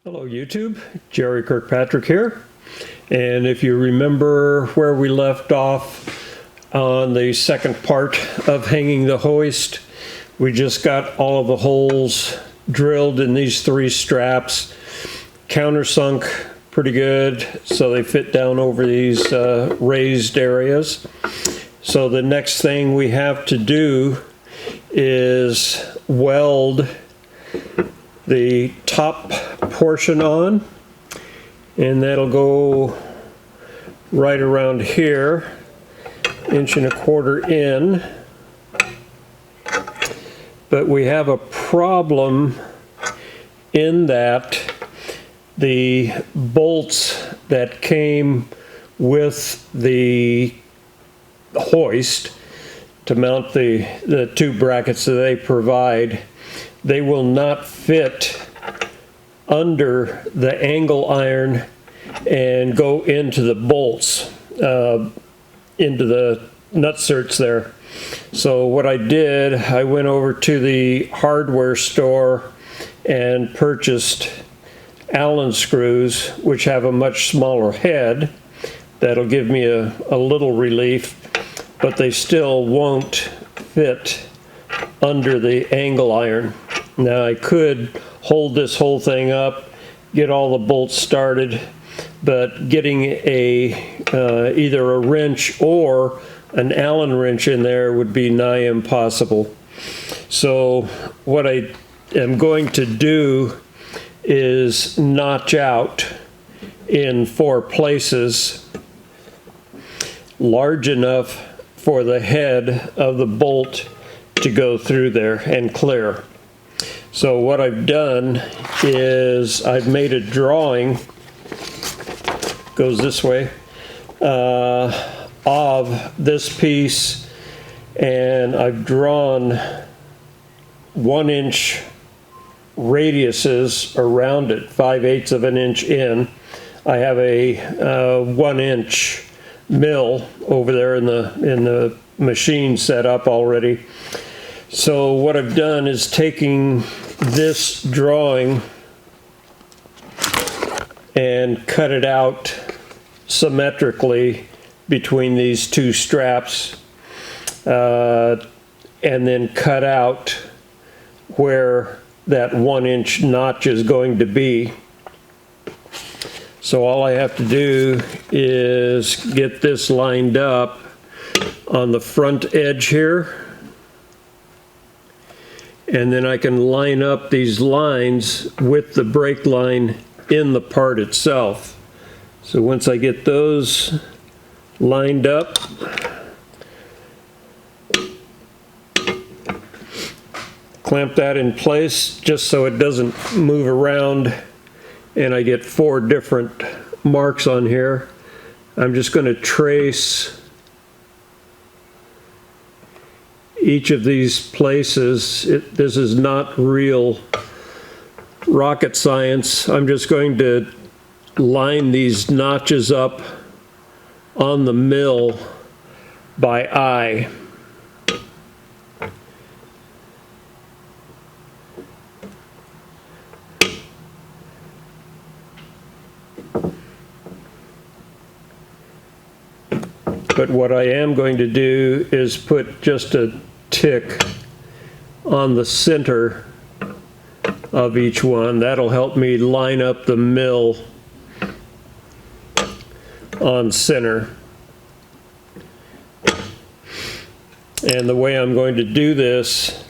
Hello YouTube, Jerry Kirkpatrick here, and if you remember where we left off on the second part of hanging the hoist, we just got all of the holes drilled in these three straps, countersunk pretty good so they fit down over these raised areas. So the next thing we have to do is weld the top portion on, and that'll go right around here, 1.25 inches in. But we have a problem in that the bolts that came with the hoist to mount the two brackets that they provide, they will not fit under the angle iron and go into the bolts, into the nutserts there. So what I did, I went over to the hardware store and purchased Allen screws, which have a much smaller head. That'll give me a little relief, but they still won't fit under the angle iron. Now I could hold this whole thing up, get all the bolts started, but getting either a wrench or an Allen wrench in there would be nigh impossible. So what I am going to do is notch out in 4 places large enough for the head of the bolt to go through there and clear. So what I've done is I've made a drawing, goes this way, of this piece, and I've drawn 1-inch radiuses around it, 5/8 of an inch in. I have a 1-inch mill over there in the machine set up already. So what I've done is taking this drawing and cut it out symmetrically between these two straps, and then cut out where that 1-inch notch is going to be. So all I have to do is get this lined up on the front edge here, and then I can line up these lines with the brake line in the part itself. So once I get those lined up, clamp that in place just so it doesn't move around, and I get 4 different marks on here. I'm just going to trace each of these places. This is not real rocket science. I'm just going to line these notches up on the mill by eye. But what I am going to do is put just a tick on the center of each one. That'll help me line up the mill on center. And the way I'm going to do this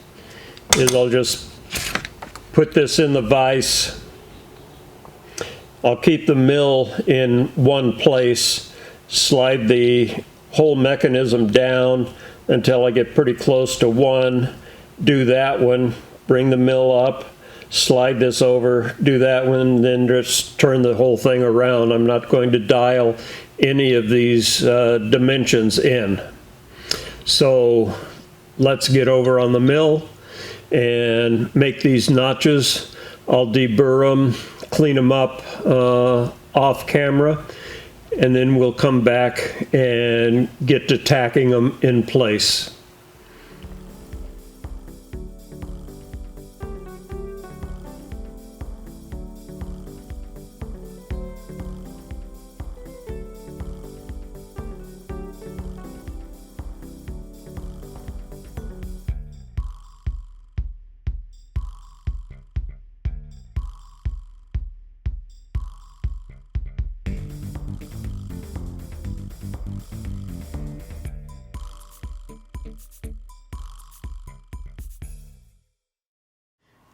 is I'll just put this in the vise. I'll keep the mill in one place, slide the whole mechanism down until I get pretty close to one, do that one, bring the mill up, slide this over, do that one, then just turn the whole thing around. I'm not going to dial any of these dimensions in. So let's get over on the mill and make these notches. I'll deburr them, clean them up off camera, and then we'll come back and get to tacking them in place.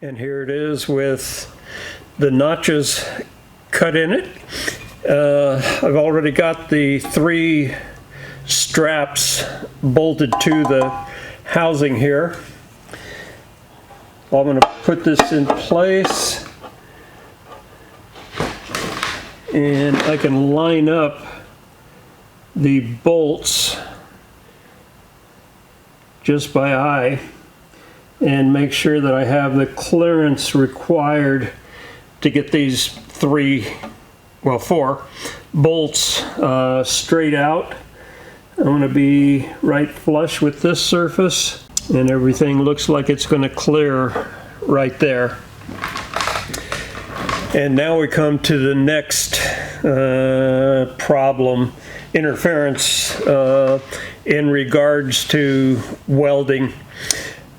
And here it is with the notches cut in it. I've already got the 3 straps bolted to the housing here. I'm going to put this in place, and I can line up the bolts just by eye and make sure that I have the clearance required to get these 4 bolts straight out. I'm going to be right flush with this surface, and everything looks like it's going to clear right there. And now we come to the next problem, interference in regards to welding.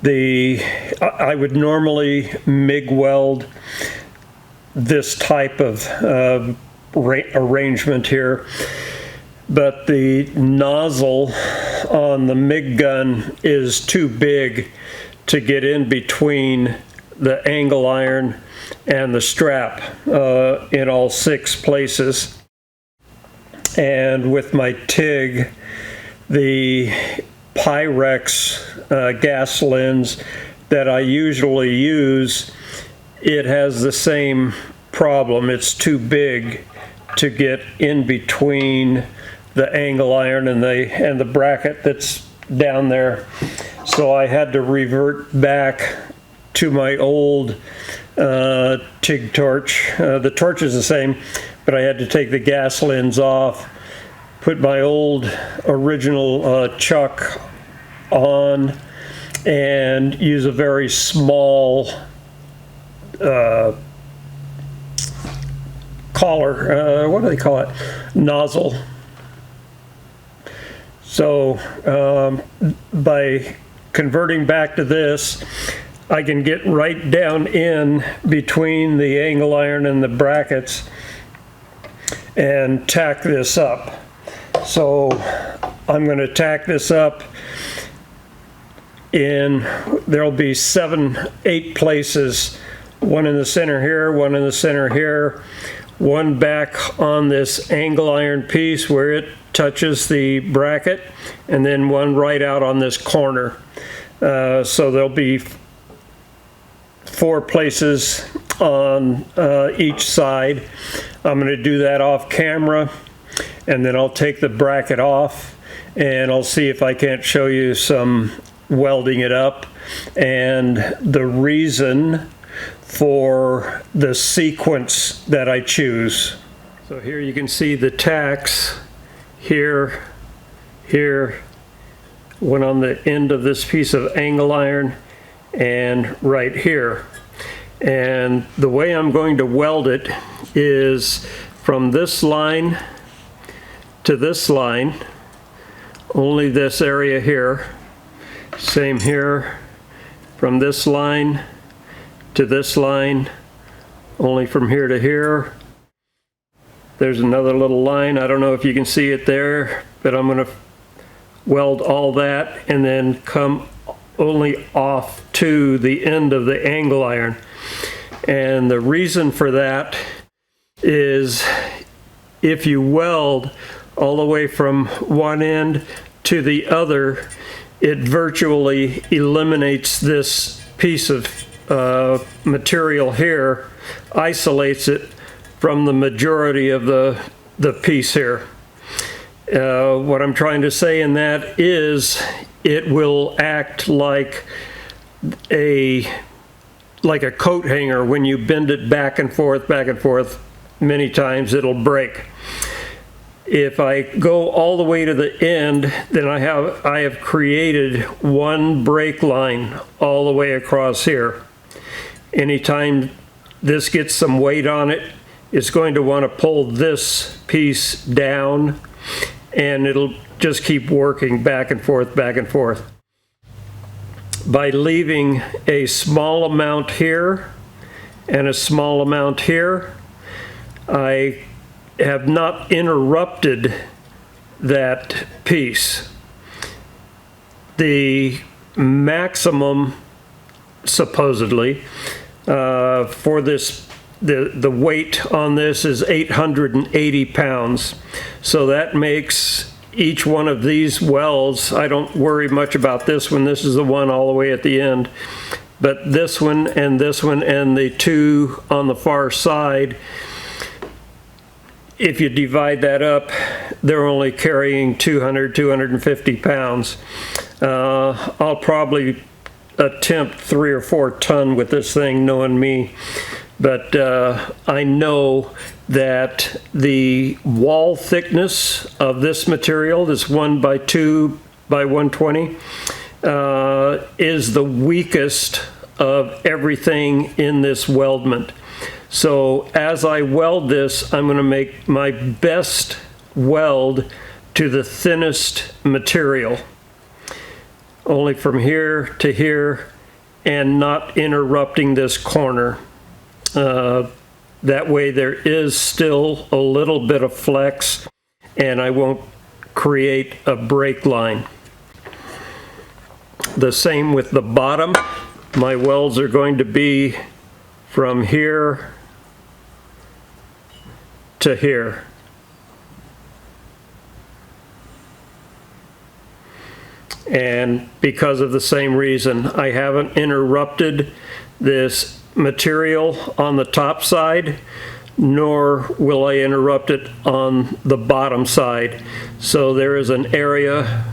I would normally MIG weld this type of arrangement here, but the nozzle on the MIG gun is too big to get in between the angle iron and the strap in all 6 places. And with my TIG, the Pyrex gas lens that I usually use, it has the same problem. It's too big to get in between the angle iron and the bracket that's down there. So I had to revert back to my old TIG torch. The torch is the same, but I had to take the gas lens off, put my old original chuck on, and use a very small collar, what do they call it? Nozzle. So by converting back to this, I can get right down in between the angle iron and the brackets and tack this up. So I'm going to tack this up in, there'll be 7-8 places, one in the center here, one in the center here, one back on this angle iron piece where it touches the bracket, and then one right out on this corner. So there'll be 4 places on each side. I'm going to do that off camera, and then I'll take the bracket off, and I'll see if I can't show you some welding it up and the reason for the sequence that I choose. So here you can see the tacks here, one on the end of this piece of angle iron, and right here. And the way I'm going to weld it is from this line to this line, only this area here. Same here, from this line to this line, only from here to here. There's another little line, I don't know if you can see it there, but I'm going to weld all that and then come only off to the end of the angle iron. And the reason for that is if you weld all the way from one end to the other, it virtually eliminates this piece of material here, isolates it from the majority of the piece here. What I'm trying to say in that is it will act like a coat hanger. When you bend it back and forth many times, it'll break. If I go all the way to the end, then I have created one break line all the way across here. Anytime this gets some weight on it, it's going to want to pull this piece down, and it'll just keep working back and forth. By leaving a small amount here and a small amount here, I have not interrupted that piece. The maximum, supposedly, for this. The weight on this is 880 pounds. So that makes each one of these welds, I don't worry much about this one. This is the one all the way at the end. But this one and the two on the far side, if you divide that up, they're only carrying 250 pounds. I'll probably attempt 3 or 4 ton with this thing, knowing me. But I know that the wall thickness of this material, this 1 by 2 by 120, is the weakest of everything in this weldment. So as I weld this, I'm going to make my best weld to the thinnest material, only from here to here, and not interrupting this corner. That way there is still a little bit of flex, and I won't create a break line. The same with the bottom. My welds are going to be from here to here. And because of the same reason, I haven't interrupted this material on the top side, nor will I interrupt it on the bottom side. So there is an area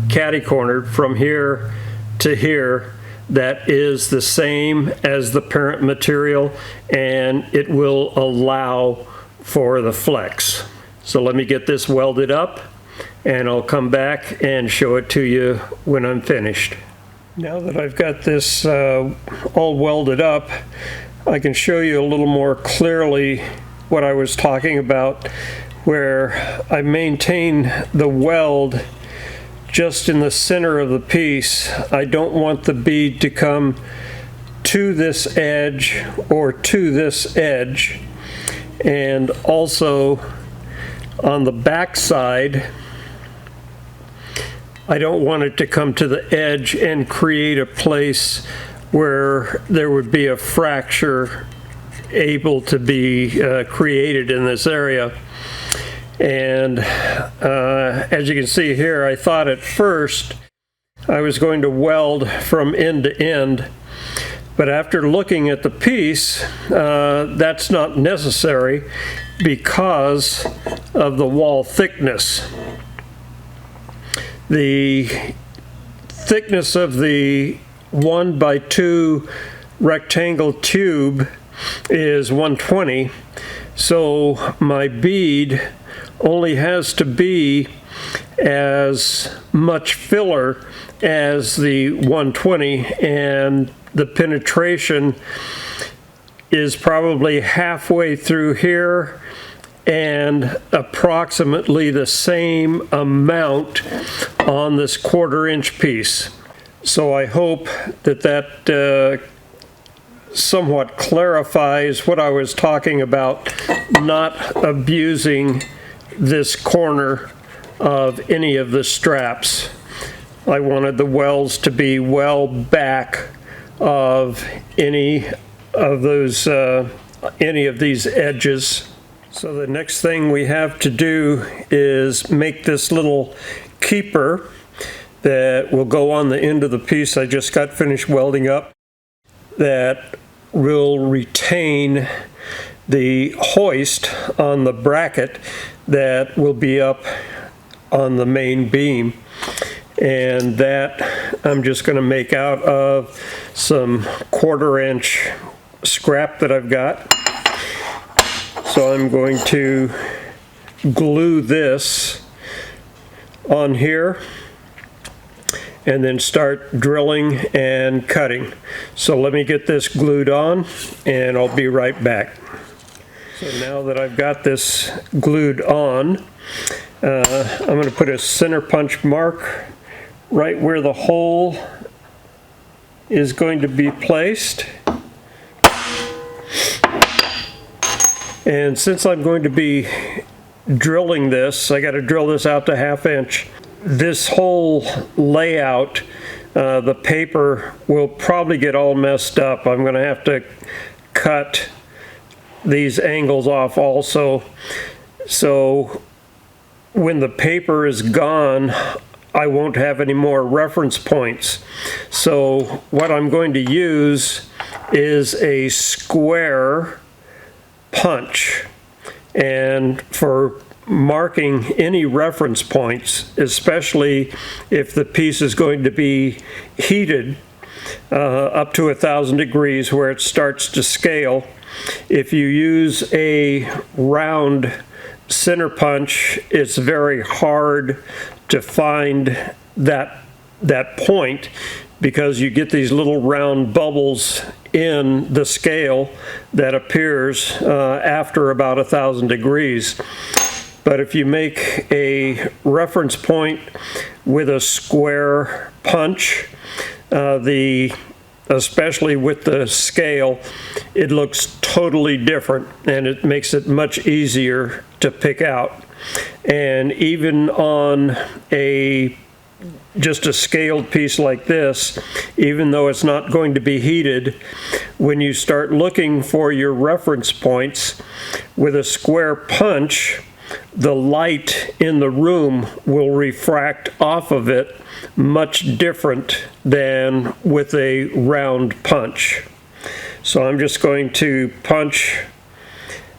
catty-cornered from here to here that is the same as the parent material, and it will allow for the flex. So let me get this welded up, and I'll come back and show it to you when I'm finished. Now that I've got this all welded up, I can show you a little more clearly what I was talking about, where I maintain the weld just in the center of the piece. I don't want the bead to come to this edge or to this edge. And also on the back side, I don't want it to come to the edge and create a place where there would be a fracture able to be created in this area. And as you can see here, I thought at first I was going to weld from end to end, but after looking at the piece, that's not necessary because of the wall thickness. The thickness of the 1 by 2 rectangle tube is 120, so my bead only has to be as much filler as the 120, and the penetration is probably halfway through here and approximately the same amount on this 1/4 inch piece. So I hope that that somewhat clarifies what I was talking about, not abusing this corner of any of the straps. I wanted the welds to be well back of any of those any of these edges. So the next thing we have to do is make this little keeper that will go on the end of the piece I just got finished welding up, that will retain the hoist on the bracket that will be up on the main beam. And that I'm just going to make out of some 1/4 inch scrap that I've got. So I'm going to glue this on here and then start drilling and cutting. So let me get this glued on and I'll be right back. So now that I've got this glued on, I'm going to put a center punch mark right where the hole is going to be placed. And since I'm going to be drilling this, I got to drill this out to 1/2 inch. This whole layout the paper will probably get all messed up. I'm going to have to cut these angles off also. So when the paper is gone, I won't have any more reference points. So what I'm going to use is a square punch. And for marking any reference points, especially if the piece is going to be heated up to 1,000 degrees where it starts to scale, if you use a round center punch, it's very hard to find that point, because you get these little round bubbles in the scale that appears after about 1,000 degrees. But if you make a reference point with a square punch, especially with the scale, it looks totally different, and it makes it much easier to pick out. And even on just a scaled piece like this, even though it's not going to be heated, when you start looking for your reference points with a square punch, the light in the room will refract off of it much different than with a round punch. So I'm just going to punch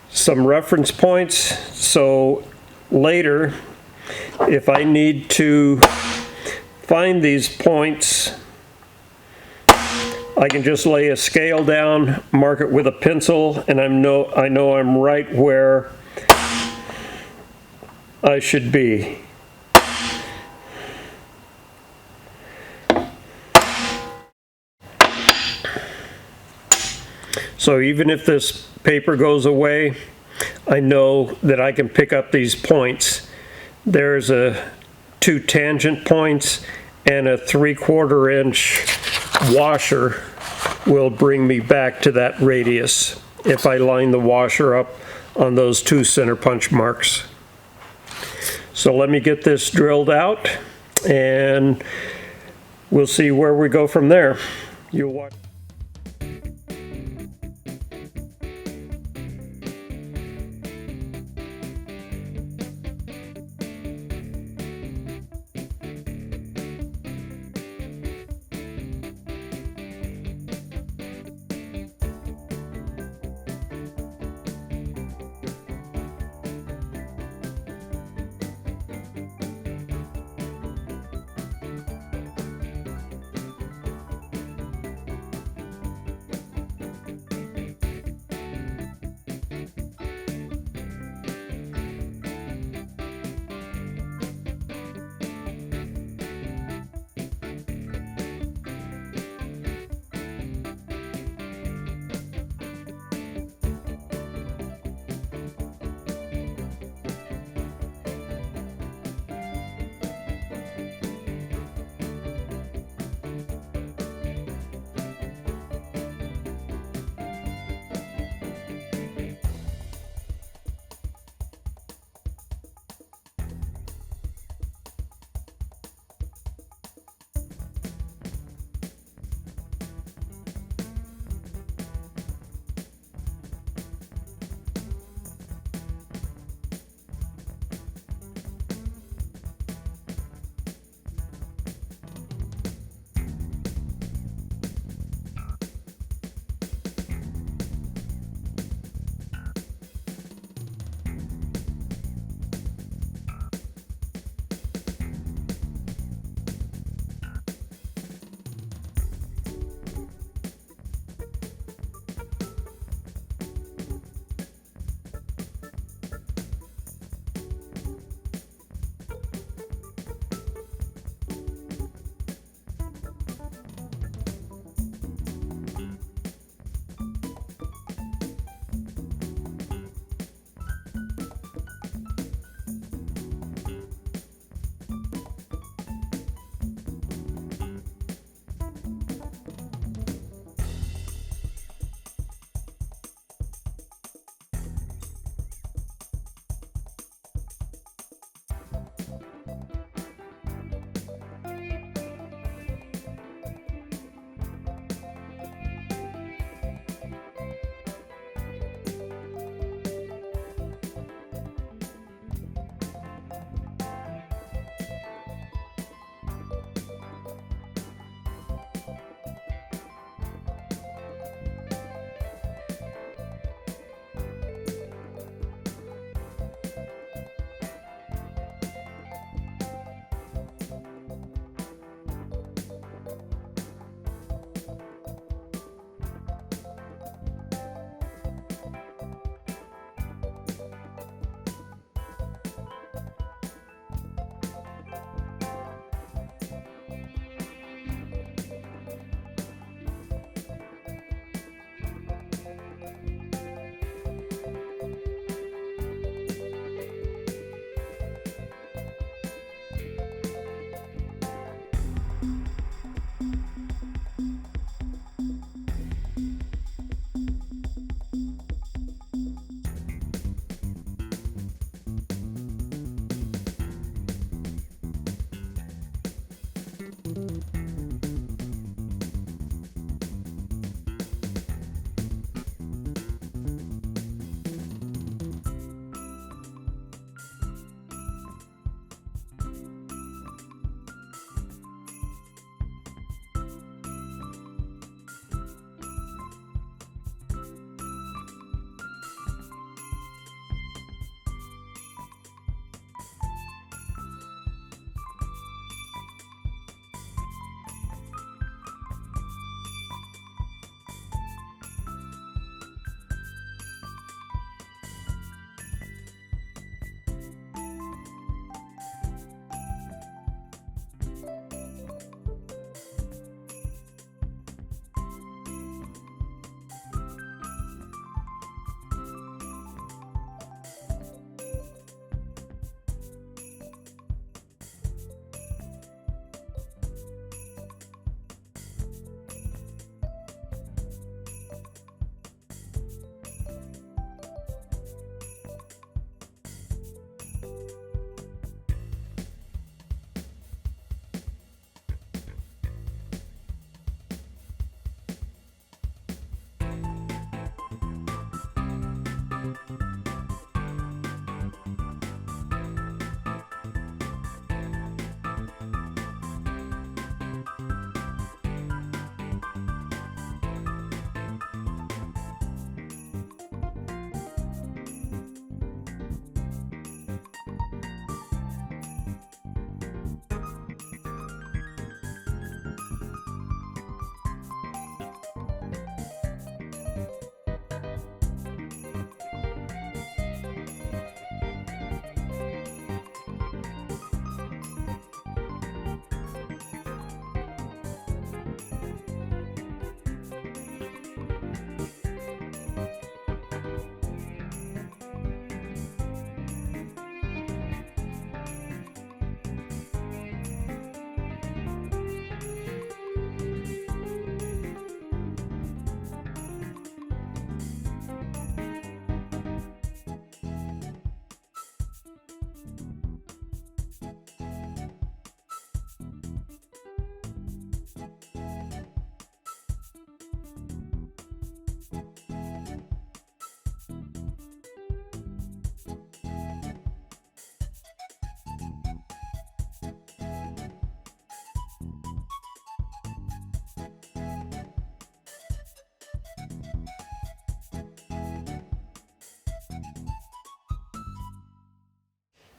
some reference points, so later if I need to find these points, I can just lay a scale down, mark it with a pencil, and I know I'm right where I should be. So even if this paper goes away, I know that I can pick up these points. There's two tangent points, and a 3/4 inch washer will bring me back to that radius if I line the washer up on those two center punch marks. So let me get this drilled out, and we'll see where we go from there. You'll watch.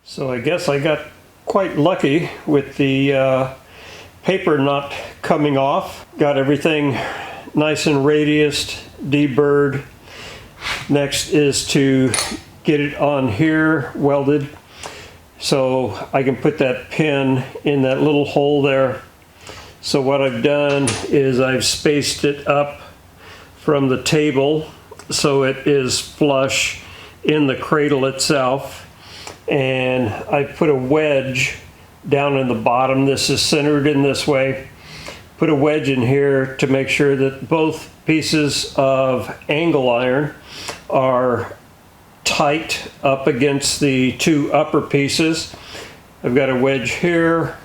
So I guess I got quite lucky with the paper not coming off. Got everything nice and radiused, deburred. Next is to get it on here welded so I can put that pin in that little hole there. So what I've done is I've spaced it up from the table so it is flush in the cradle itself, and I put a wedge down in the bottom. This is centered in this way. Put a wedge in here to make sure that both pieces of angle iron are tight up against the two upper pieces. I've got a wedge here.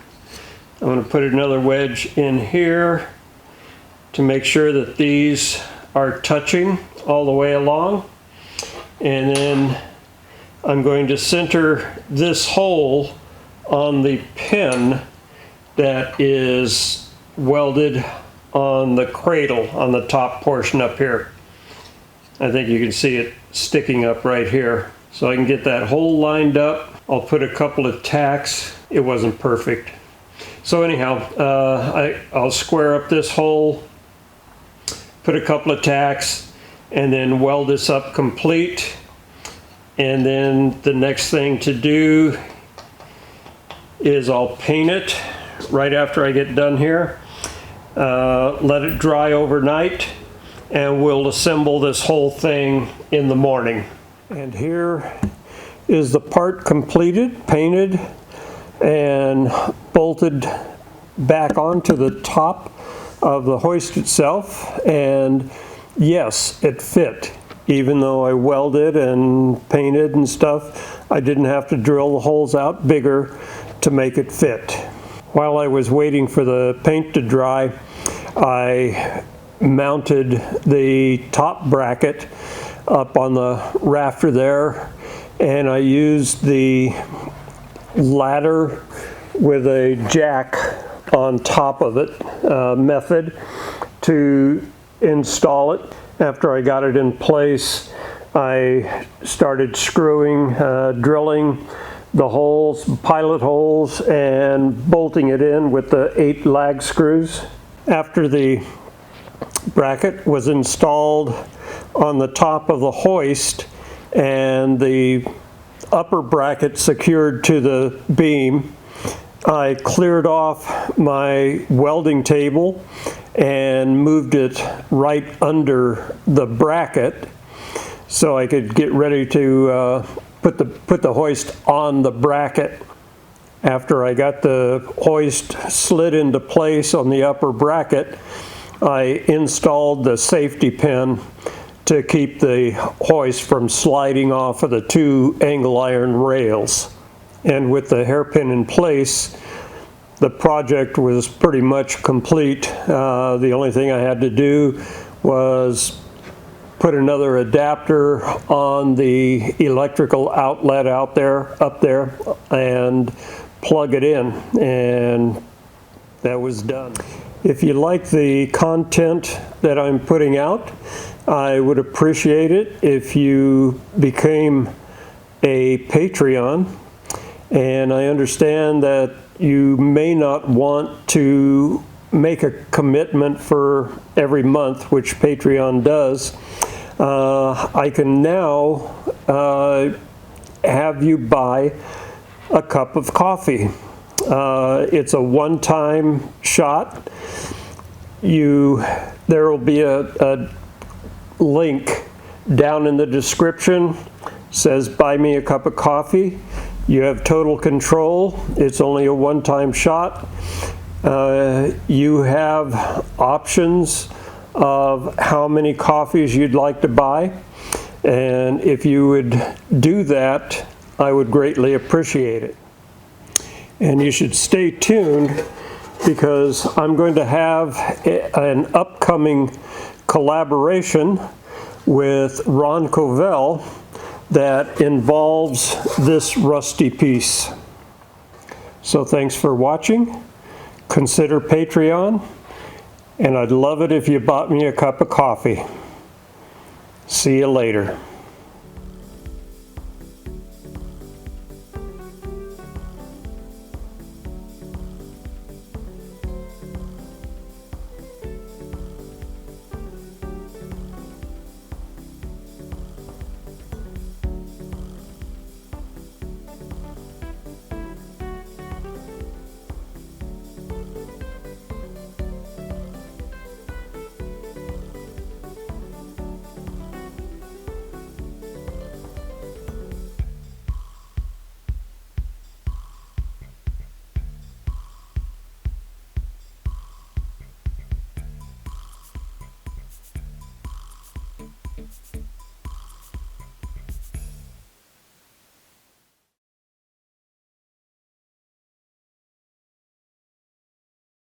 I'm going to put another wedge in here to make sure that these are touching all the way along. And then I'm going to center this hole on the pin that is welded on the cradle on the top portion up here. I think you can see it sticking up right here. So I can get that hole lined up. I'll put a couple of tacks. It wasn't perfect. So anyhow, I'll square up this hole, put a couple of tacks, and then weld this up complete. And then the next thing to do is I'll paint it right after I get done here. Let it dry overnight, and we'll assemble this whole thing in the morning. And here is the part completed, painted, and bolted back onto the top of the hoist itself. And yes, it fit. Even though I welded and painted and stuff, I didn't have to drill the holes out bigger to make it fit. While I was waiting for the paint to dry, I mounted the top bracket up on the rafter there, and I used the ladder with a jack on top of it method to install it. After I got it in place, I started screwing, drilling the holes, pilot holes, and bolting it in with the 8 lag screws. After the bracket was installed on the top of the hoist and the upper bracket secured to the beam, I cleared off my welding table and moved it right under the bracket so I could get ready to put the hoist on the bracket. After I got the hoist slid into place on the upper bracket, I installed the safety pin to keep the hoist from sliding off of the 2 angle iron rails. And with the hairpin in place, the project was pretty much complete. The only thing I had to do was put another adapter on the electrical outlet up there, and plug it in, and that was done. If you like the content that I'm putting out, I would appreciate it if you became a Patreon. And I understand that you may not want to make a commitment for every month, which Patreon does. I can now have you buy a cup of coffee. It's a one-time shot. There will be a link down in the description. Says buy me a cup of coffee. You have total control. It's only a one-time shot. You have options of how many coffees you'd like to buy, and if you would do that, I would greatly appreciate it. And you should stay tuned, because I'm going to have an upcoming collaboration with Ron Covell that involves this rusty piece. So thanks for watching. Consider Patreon, and I'd love it if you bought me a cup of coffee. See you later.